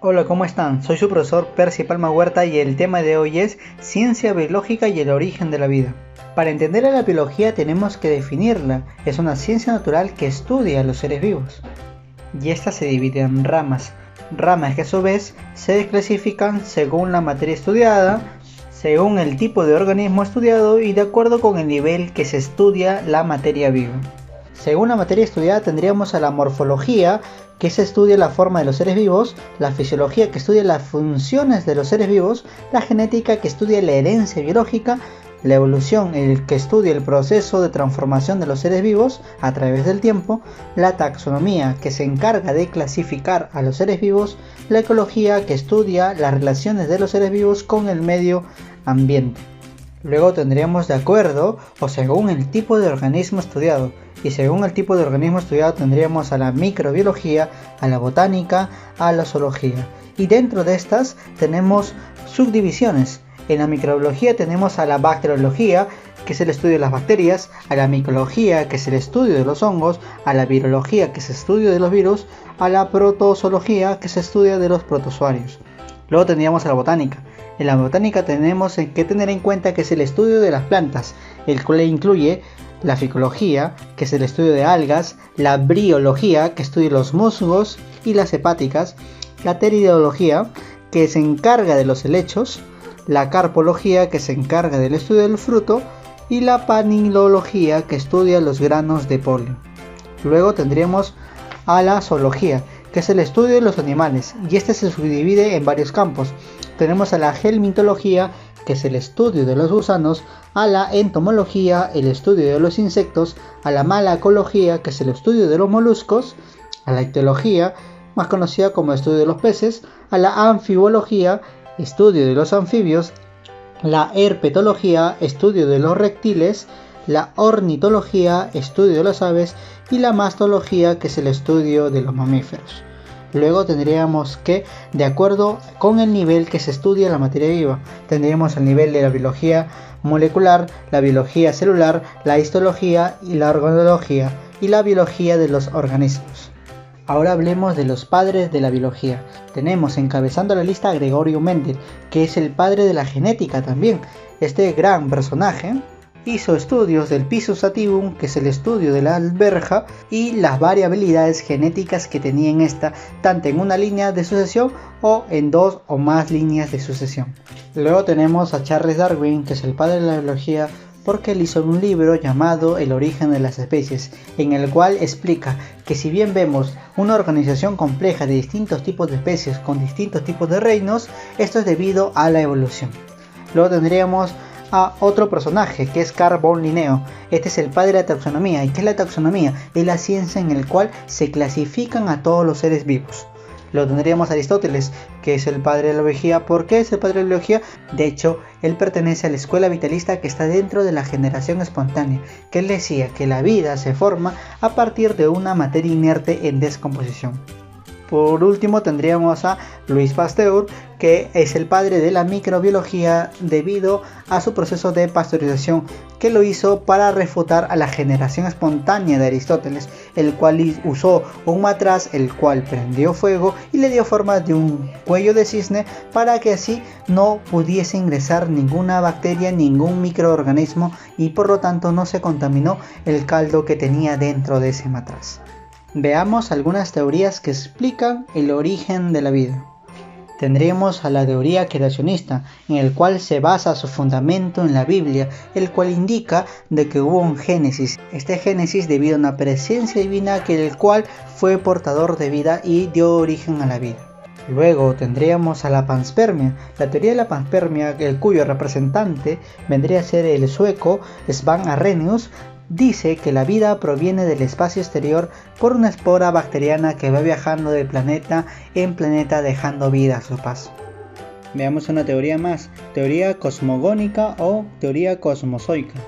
Hola, ¿cómo están? Soy su profesor Percy Palma Huerta y el tema de hoy es ciencia biológica y el origen de la vida. Para entender a la biología tenemos que definirla. Es una ciencia natural que estudia a los seres vivos. Y esta se divide en ramas. Ramas que a su vez se desclasifican según la materia estudiada, según el tipo de organismo estudiado y de acuerdo con el nivel que se estudia la materia viva. Según la materia estudiada tendríamos a la morfología, que se estudia la forma de los seres vivos, la fisiología, que estudia las funciones de los seres vivos, la genética, que estudia la herencia biológica, la evolución, el que estudia el proceso de transformación de los seres vivos a través del tiempo, la taxonomía, que se encarga de clasificar a los seres vivos, la ecología, que estudia las relaciones de los seres vivos con el medio ambiente. Luego tendríamos de acuerdo o según el tipo de organismo estudiado, y según el tipo de organismo estudiado tendríamos a la microbiología, a la botánica, a la zoología. Y dentro de estas tenemos subdivisiones. En la microbiología tenemos a la bacteriología, que es el estudio de las bacterias, a la micología, que es el estudio de los hongos, a la virología, que es el estudio de los virus, a la protozoología, que se estudia de los protozoarios. Luego tendríamos a la botánica. En la botánica tenemos que tener en cuenta que es el estudio de las plantas, el cual incluye la ficología, que es el estudio de algas, la briología, que estudia los musgos y las hepáticas, la pteridología, que se encarga de los helechos, la carpología, que se encarga del estudio del fruto, y la panilología, que estudia los granos de polen. Luego tendríamos a la zoología, que es el estudio de los animales, y este se subdivide en varios campos. Tenemos a la helmintología, que es el estudio de los gusanos, a la entomología, el estudio de los insectos, a la malacología, que es el estudio de los moluscos, a la ictiología, más conocida como estudio de los peces, a la anfibología, estudio de los anfibios, la herpetología, estudio de los reptiles, la ornitología, estudio de las aves, y la mastología, que es el estudio de los mamíferos. Luego tendríamos que, de acuerdo con el nivel que se estudia la materia viva, tendríamos el nivel de la biología molecular, la biología celular, la histología y la organología, y la biología de los organismos. Ahora hablemos de los padres de la biología. Tenemos encabezando la lista a Gregorio Mendel, que es el padre de la genética también. Este gran personaje hizo estudios del Pisum sativum, que es el estudio de la alberja, y las variabilidades genéticas que tenía en esta, tanto en una línea de sucesión o en dos o más líneas de sucesión. Luego tenemos a Charles Darwin, que es el padre de la biología, porque él hizo un libro llamado El origen de las especies, en el cual explica que si bien vemos una organización compleja de distintos tipos de especies con distintos tipos de reinos, esto es debido a la evolución. Luego tendríamos a otro personaje, que es Carl von Linneo. Este es el padre de la taxonomía. ¿Y qué es la taxonomía? Es la ciencia en la cual se clasifican a todos los seres vivos. Lo tendríamos a Aristóteles, que es el padre de la biología. ¿Por qué es el padre de la biología? De hecho, él pertenece a la escuela vitalista que está dentro de la generación espontánea, que él decía que la vida se forma a partir de una materia inerte en descomposición. Por último tendríamos a Louis Pasteur, que es el padre de la microbiología debido a su proceso de pasteurización, que lo hizo para refutar a la generación espontánea de Aristóteles, el cual usó un matraz el cual prendió fuego y le dio forma de un cuello de cisne para que así no pudiese ingresar ninguna bacteria, ningún microorganismo, y por lo tanto no se contaminó el caldo que tenía dentro de ese matraz. Veamos algunas teorías que explican el origen de la vida. Tendremos a la teoría creacionista, en el cual se basa su fundamento en la Biblia, el cual indica de que hubo un Génesis. Este Génesis debido a una presencia divina que el cual fue portador de vida y dio origen a la vida. Luego tendríamos a la panspermia. La teoría de la panspermia, cuyo representante vendría a ser el sueco Svan Arrhenius, dice que la vida proviene del espacio exterior por una espora bacteriana que va viajando de planeta en planeta dejando vida a su paso. Veamos una teoría más, teoría cosmogónica o teoría cosmozoica.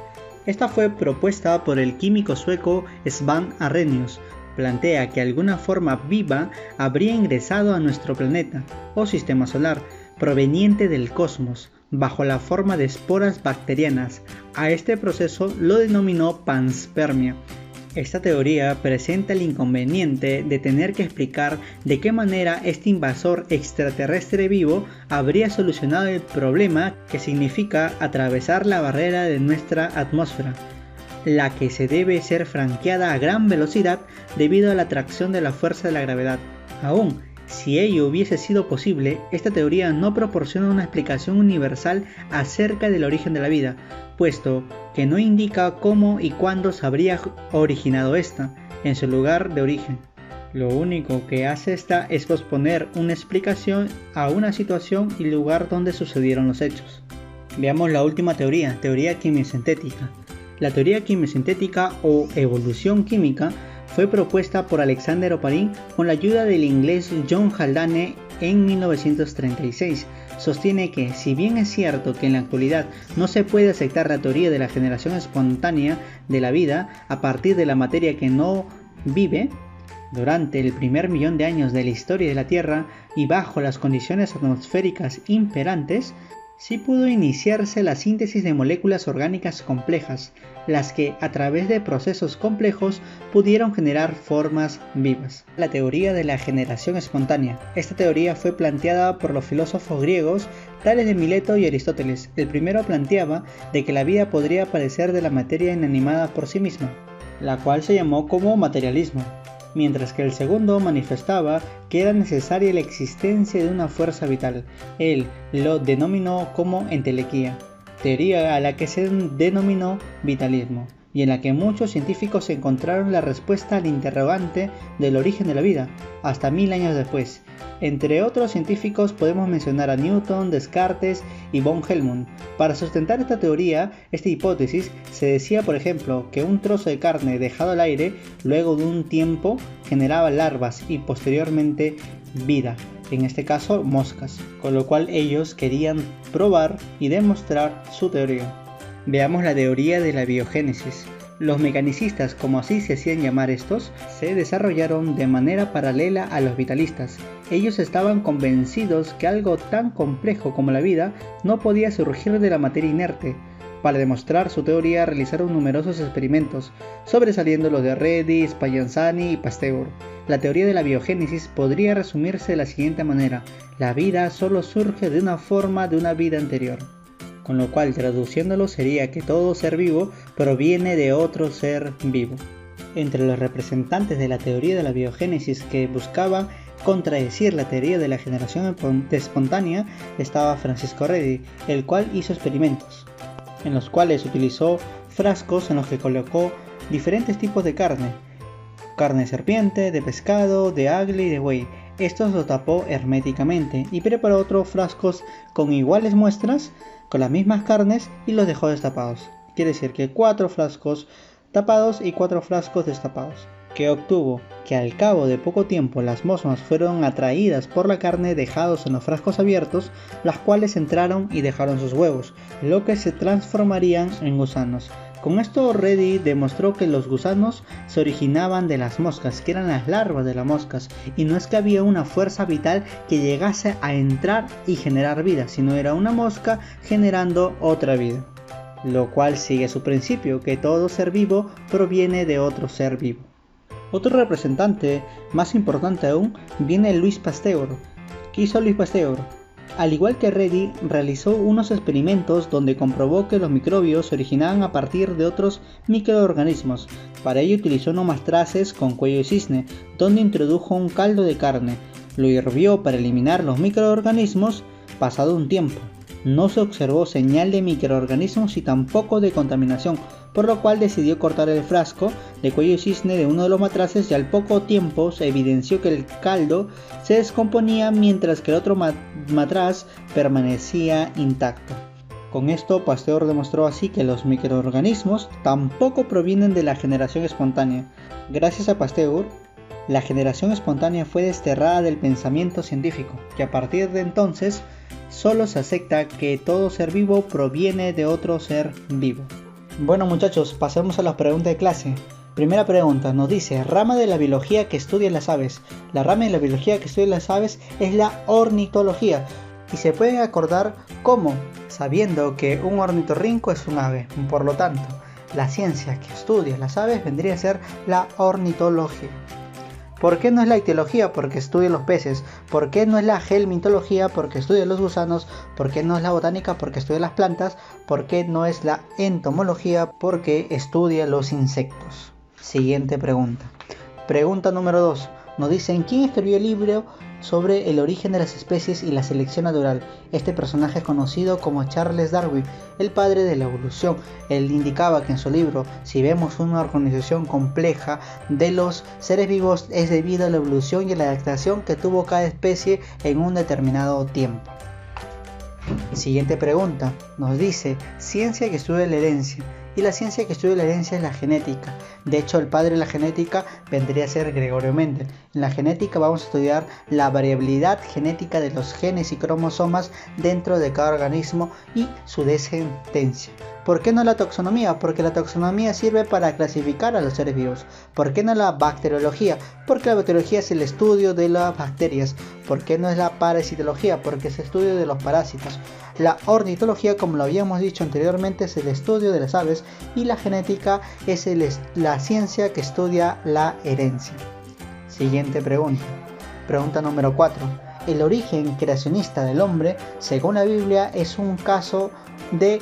Esta fue propuesta por el químico sueco Svan Arrhenius. Plantea que alguna forma viva habría ingresado a nuestro planeta o sistema solar, proveniente del cosmos, bajo la forma de esporas bacterianas. A este proceso lo denominó panspermia. Esta teoría presenta el inconveniente de tener que explicar de qué manera este invasor extraterrestre vivo habría solucionado el problema que significa atravesar la barrera de nuestra atmósfera, la que se debe ser franqueada a gran velocidad debido a la atracción de la fuerza de la gravedad. Aún si ello hubiese sido posible, esta teoría no proporciona una explicación universal acerca del origen de la vida, puesto que no indica cómo y cuándo se habría originado esta, en su lugar de origen. Lo único que hace esta es posponer una explicación a una situación y lugar donde sucedieron los hechos. Veamos la última teoría, teoría quimiosintética. La teoría quimiosintética o evolución química fue propuesta por Alexander Oparin con la ayuda del inglés John Haldane en 1936. Sostiene que, si bien es cierto que en la actualidad no se puede aceptar la teoría de la generación espontánea de la vida a partir de la materia que no vive, durante el primer millón de años de la historia de la Tierra y bajo las condiciones atmosféricas imperantes, sí pudo iniciarse la síntesis de moléculas orgánicas complejas, las que a través de procesos complejos pudieron generar formas vivas. La teoría de la generación espontánea. Esta teoría fue planteada por los filósofos griegos tales de Mileto y Aristóteles. El primero planteaba de que la vida podría aparecer de la materia inanimada por sí misma, la cual se llamó como materialismo, mientras que el segundo manifestaba que era necesaria la existencia de una fuerza vital. Él lo denominó como entelequía, teoría a la que se denominó vitalismo, y en la que muchos científicos encontraron la respuesta al interrogante del origen de la vida, hasta 1000 años después. Entre otros científicos podemos mencionar a Newton, Descartes y von Helmont. Para sustentar esta teoría, esta hipótesis, se decía por ejemplo que un trozo de carne dejado al aire luego de un tiempo generaba larvas y posteriormente vida, en este caso moscas, con lo cual ellos querían probar y demostrar su teoría. Veamos la teoría de la biogénesis. Los mecanicistas, como así se hacían llamar estos, se desarrollaron de manera paralela a los vitalistas. Ellos estaban convencidos que algo tan complejo como la vida no podía surgir de la materia inerte. Para demostrar su teoría realizaron numerosos experimentos, sobresaliendo los de Redi, Spallanzani y Pasteur. La teoría de la biogénesis podría resumirse de la siguiente manera: la vida solo surge de una forma de una vida anterior. Con lo cual, traduciéndolo, sería que todo ser vivo proviene de otro ser vivo. Entre los representantes de la teoría de la biogénesis que buscaba contradecir la teoría de la generación espontánea estaba Francisco Redi, el cual hizo experimentos, en los cuales utilizó frascos en los que colocó diferentes tipos de carne de serpiente, de pescado, de águila y de buey. Estos los tapó herméticamente y preparó otros frascos con iguales muestras, con las mismas carnes, y los dejó destapados. Quiere decir que 4 frascos tapados y 4 frascos destapados. ¿Qué obtuvo? Que al cabo de poco tiempo las moscas fueron atraídas por la carne dejados en los frascos abiertos, las cuales entraron y dejaron sus huevos, lo que se transformarían en gusanos. Con esto Redi demostró que los gusanos se originaban de las moscas, que eran las larvas de las moscas, y no es que había una fuerza vital que llegase a entrar y generar vida, sino era una mosca generando otra vida. Lo cual sigue su principio, que todo ser vivo proviene de otro ser vivo. Otro representante, más importante aún, viene Louis Pasteur. ¿Qué hizo Louis Pasteur? Al igual que Redi, realizó unos experimentos donde comprobó que los microbios se originaban a partir de otros microorganismos. Para ello utilizó unos matraces con cuello de cisne, donde introdujo un caldo de carne. Lo hirvió para eliminar los microorganismos. Pasado un tiempo, no se observó señal de microorganismos y tampoco de contaminación, por lo cual decidió cortar el frasco de cuello de cisne de uno de los matraces, y al poco tiempo se evidenció que el caldo se descomponía mientras que el otro matraz permanecía intacto. Con esto Pasteur demostró así que los microorganismos tampoco provienen de la generación espontánea. Gracias a Pasteur, la generación espontánea fue desterrada del pensamiento científico, que a partir de entonces solo se acepta que todo ser vivo proviene de otro ser vivo. Bueno muchachos, pasemos a las preguntas de clase. Primera pregunta, nos dice: rama de la biología que estudia las aves. La rama de la biología que estudia las aves es la ornitología. Y se puede acordar cómo, sabiendo que un ornitorrinco es un ave. Por lo tanto, la ciencia que estudia las aves vendría a ser la ornitología. ¿Por qué no es la ictiología? Porque estudia los peces. ¿Por qué no es la helmintología? Porque estudia los gusanos. ¿Por qué no es la botánica? Porque estudia las plantas. ¿Por qué no es la entomología? Porque estudia los insectos. Siguiente pregunta. Pregunta número 2. Nos dicen, ¿quién escribió el libro sobre el origen de las especies y la selección natural? Este personaje es conocido como Charles Darwin, el padre de la evolución. Él indicaba que en su libro, si vemos una organización compleja de los seres vivos, es debido a la evolución y a la adaptación que tuvo cada especie en un determinado tiempo. Siguiente pregunta. Nos dice, ciencia que estudia la herencia. Y la ciencia que estudia la herencia es la genética. De hecho, el padre de la genética vendría a ser Gregorio Mendel. En la genética vamos a estudiar la variabilidad genética de los genes y cromosomas dentro de cada organismo y su descendencia. ¿Por qué no la taxonomía? Porque la taxonomía sirve para clasificar a los seres vivos. ¿Por qué no la bacteriología? Porque la bacteriología es el estudio de las bacterias. ¿Por qué no es la parasitología? Porque es el estudio de los parásitos. La ornitología, como lo habíamos dicho anteriormente, es el estudio de las aves, y la genética es la ciencia que estudia la herencia. Siguiente pregunta. Pregunta número 4. El origen creacionista del hombre, según la Biblia, es un caso de...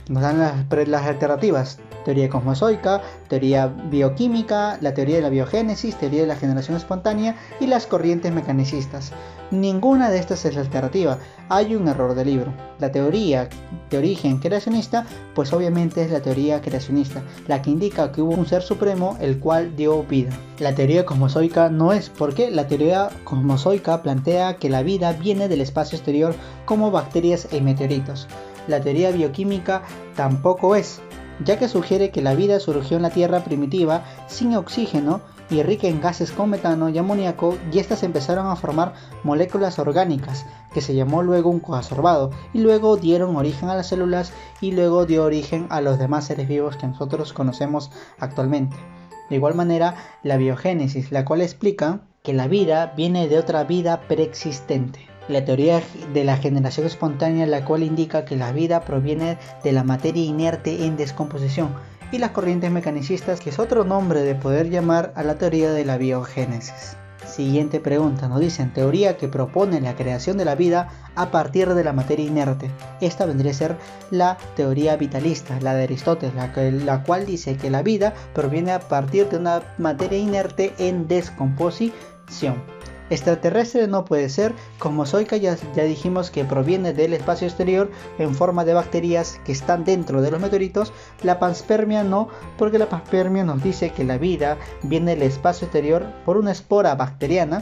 Nos dan las alternativas: teoría cosmozoica, teoría bioquímica, la teoría de la biogénesis, teoría de la generación espontánea y las corrientes mecanicistas. Ninguna de estas es la alternativa. Hay un error del libro. La teoría de origen creacionista, pues obviamente es la teoría creacionista, la que indica que hubo un ser supremo el cual dio vida. La teoría cosmozoica no es, porque la teoría cosmozoica plantea que la vida viene del espacio exterior como bacterias y meteoritos. La teoría bioquímica tampoco es, ya que sugiere que la vida surgió en la Tierra primitiva sin oxígeno y rica en gases como metano y amoníaco, y estas empezaron a formar moléculas orgánicas, que se llamó luego un coasorbado, y luego dieron origen a las células, y luego dio origen a los demás seres vivos que nosotros conocemos actualmente. De igual manera, la biogénesis, la cual explica que la vida viene de otra vida preexistente. La teoría de la generación espontánea, la cual indica que la vida proviene de la materia inerte en descomposición, y las corrientes mecanicistas, que es otro nombre de poder llamar a la teoría de la biogénesis. Siguiente pregunta. Nos dicen, teoría que propone la creación de la vida a partir de la materia inerte. Esta vendría a ser la teoría vitalista, la de Aristóteles, la cual dice que la vida proviene a partir de una materia inerte en descomposición. Extraterrestre no puede ser. Cosmozoica ya dijimos que proviene del espacio exterior en forma de bacterias que están dentro de los meteoritos. La panspermia no, porque la panspermia nos dice que la vida viene del espacio exterior por una espora bacteriana.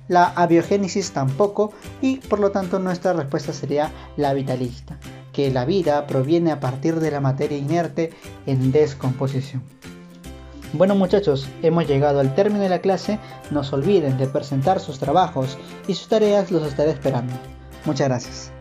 La abiogénesis tampoco, y por lo tanto nuestra respuesta sería la vitalista, que la vida proviene a partir de la materia inerte en descomposición. Bueno muchachos, hemos llegado al término de la clase. No se olviden de presentar sus trabajos y sus tareas, los estaré esperando. Muchas gracias.